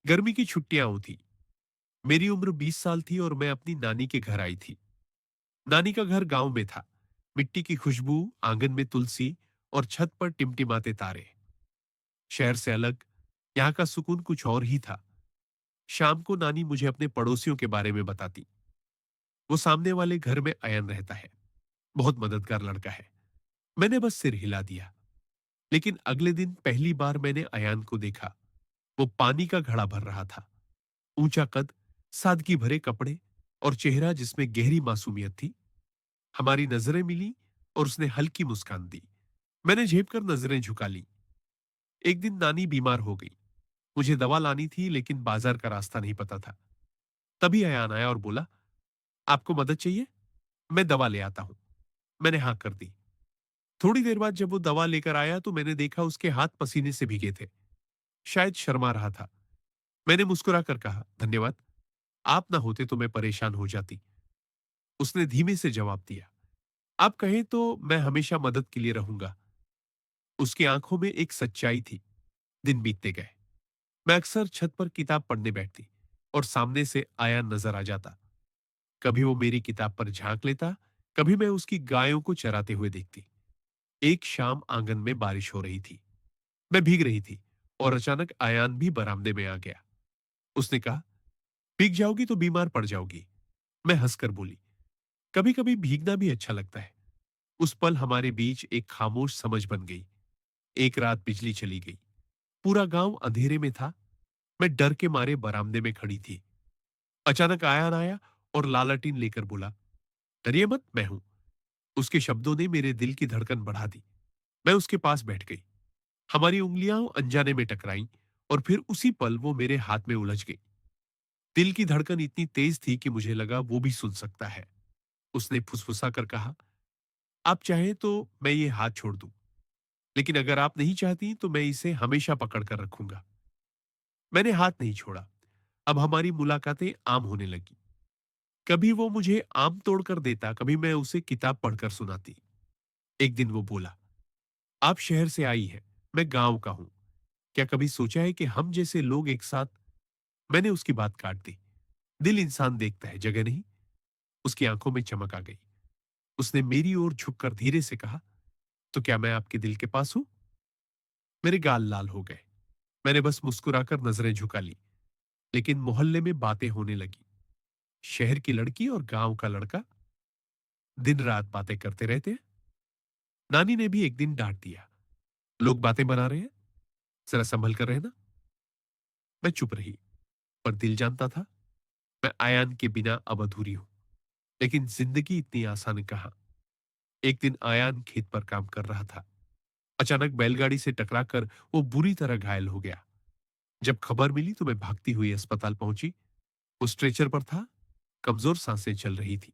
गर्मी की छुट्टियां थी। मेरी उम्र 20 साल थी और मैं अपनी नानी के घर आई थी। नानी का घर गांव में था। मिट्टी की खुशबू, आंगन में तुलसी और छत पर टिमटिमाते तारे। शहर से अलग यहाँ का सुकून कुछ और ही था। शाम को नानी मुझे अपने पड़ोसियों के बारे में बताती। वो सामने वाले घर में अयन रहता है, बहुत मददगार लड़का है। मैंने बस सिर हिला दिया। लेकिन अगले दिन पहली बार मैंने अयान को देखा। वो पानी का घड़ा भर रहा था। ऊंचा कद, सादगी भरे कपड़े और चेहरा जिसमें गहरी मासूमियत थी। हमारी नजरें मिली और उसने हल्की मुस्कान दी। मैंने झेप कर नजरें झुका ली। एक दिन नानी बीमार हो गई। मुझे दवा लानी थी लेकिन बाजार का रास्ता नहीं पता था। तभी अयान आया और बोला, आपको मदद चाहिए? मैं दवा ले आता हूं। मैंने हाँ कर दी। थोड़ी देर बाद जब वो दवा लेकर आया तो मैंने देखा उसके हाथ पसीने से भीगे थे। शायद शर्मा रहा था। मैंने मुस्कुराकर कहा, धन्यवाद, आप ना होते तो मैं परेशान हो जाती। उसने धीमे से जवाब दिया, आप कहें तो मैं हमेशा मदद के लिए रहूंगा। उसकी आंखों में एक सच्चाई थी। दिन बीतते गए। मैं अक्सर छत पर किताब पढ़ने बैठती और सामने से आया नजर आ जाता। कभी वो मेरी किताब पर झांक लेता, कभी मैं उसकी गायों को चराते हुए देखती। एक शाम आंगन में बारिश हो रही थी। मैं भीग रही थी और अचानक आयान भी बरामदे में आ गया। उसने कहा, भीग जाओगी तो बीमार पड़ जाओगी। मैं हंसकर बोली, कभी कभी भीगना भी अच्छा लगता है। उस पल हमारे बीच एक खामोश समझ बन गई। एक रात बिजली चली गई। पूरा गांव अंधेरे में था। मैं डर के मारे बरामदे में खड़ी थी। अचानक आयान आया और लालटीन लेकर बोला, डरिए मत, मैं हूं। उसके शब्दों ने मेरे दिल की धड़कन बढ़ा दी। मैं उसके पास बैठ गई। हमारी उंगलियां अनजाने में टकराईं और फिर उसी पल वो मेरे हाथ में उलझ गई। दिल की धड़कन इतनी तेज थी कि मुझे लगा वो भी सुन सकता है। उसने फुसफुसा कर कहा, आप चाहें तो मैं ये हाथ छोड़ दूं, लेकिन अगर आप नहीं चाहती तो मैं इसे हमेशा पकड़ कर रखूंगा। मैंने हाथ नहीं छोड़ा। अब हमारी मुलाकातें आम होने लगी। कभी वो मुझे आम तोड़कर देता, कभी मैं उसे किताब पढ़कर सुनाती। एक दिन वो बोला, आप शहर से आई है, मैं गांव का हूं। क्या कभी सोचा है कि हम जैसे लोग एक साथ? मैंने उसकी बात काट दी। दिल इंसान देखता है, जगह नहीं। उसकी आंखों में चमक आ गई। उसने मेरी ओर झुककर धीरे से कहा, तो क्या मैं आपके दिल के पास हूं? मेरे गाल लाल हो गए। मैंने बस मुस्कुराकर नजरें झुका ली। लेकिन मोहल्ले में बातें होने लगी। शहर की लड़की और गांव का लड़का दिन रात बातें करते रहते हैं। नानी ने भी एक दिन डांट दिया, लोग बातें बना रहे हैं, जरा संभल कर रहना। मैं चुप रही, पर दिल जानता था मैं आयान के बिना अब अधूरी हूं। लेकिन जिंदगी इतनी आसान कहाँ। एक दिन आयान खेत पर काम कर रहा था। अचानक बैलगाड़ी से टकराकर वो बुरी तरह घायल हो गया। जब खबर मिली तो मैं भागती हुई अस्पताल पहुंची। वो स्ट्रेचर पर था, कमजोर सांसें चल रही थी।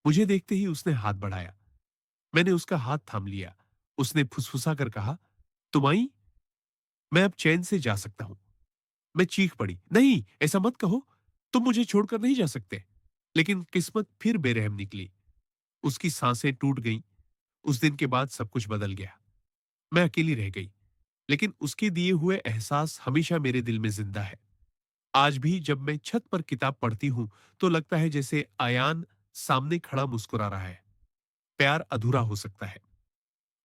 मुझे देखते ही उसने हाथ बढ़ाया। मैंने उसका हाथ थाम लिया। उसने फुसफुसा कर कहा, तुम आई, मैं अब चैन से जा सकता हूं। मैं चीख पड़ी, नहीं ऐसा मत कहो, तुम मुझे छोड़कर नहीं जा सकते। लेकिन किस्मत फिर बेरहम निकली। उसकी सांसें टूट गईं। उस दिन के बाद सब कुछ बदल गया। मैं अकेली रह गई, लेकिन उसके दिए हुए एहसास हमेशा मेरे दिल में जिंदा है। आज भी जब मैं छत पर किताब पढ़ती हूं तो लगता है जैसे आयान सामने खड़ा मुस्कुरा रहा है। प्यार अधूरा हो सकता है,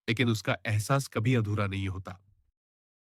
लेकिन उसका एहसास कभी अधूरा नहीं होता।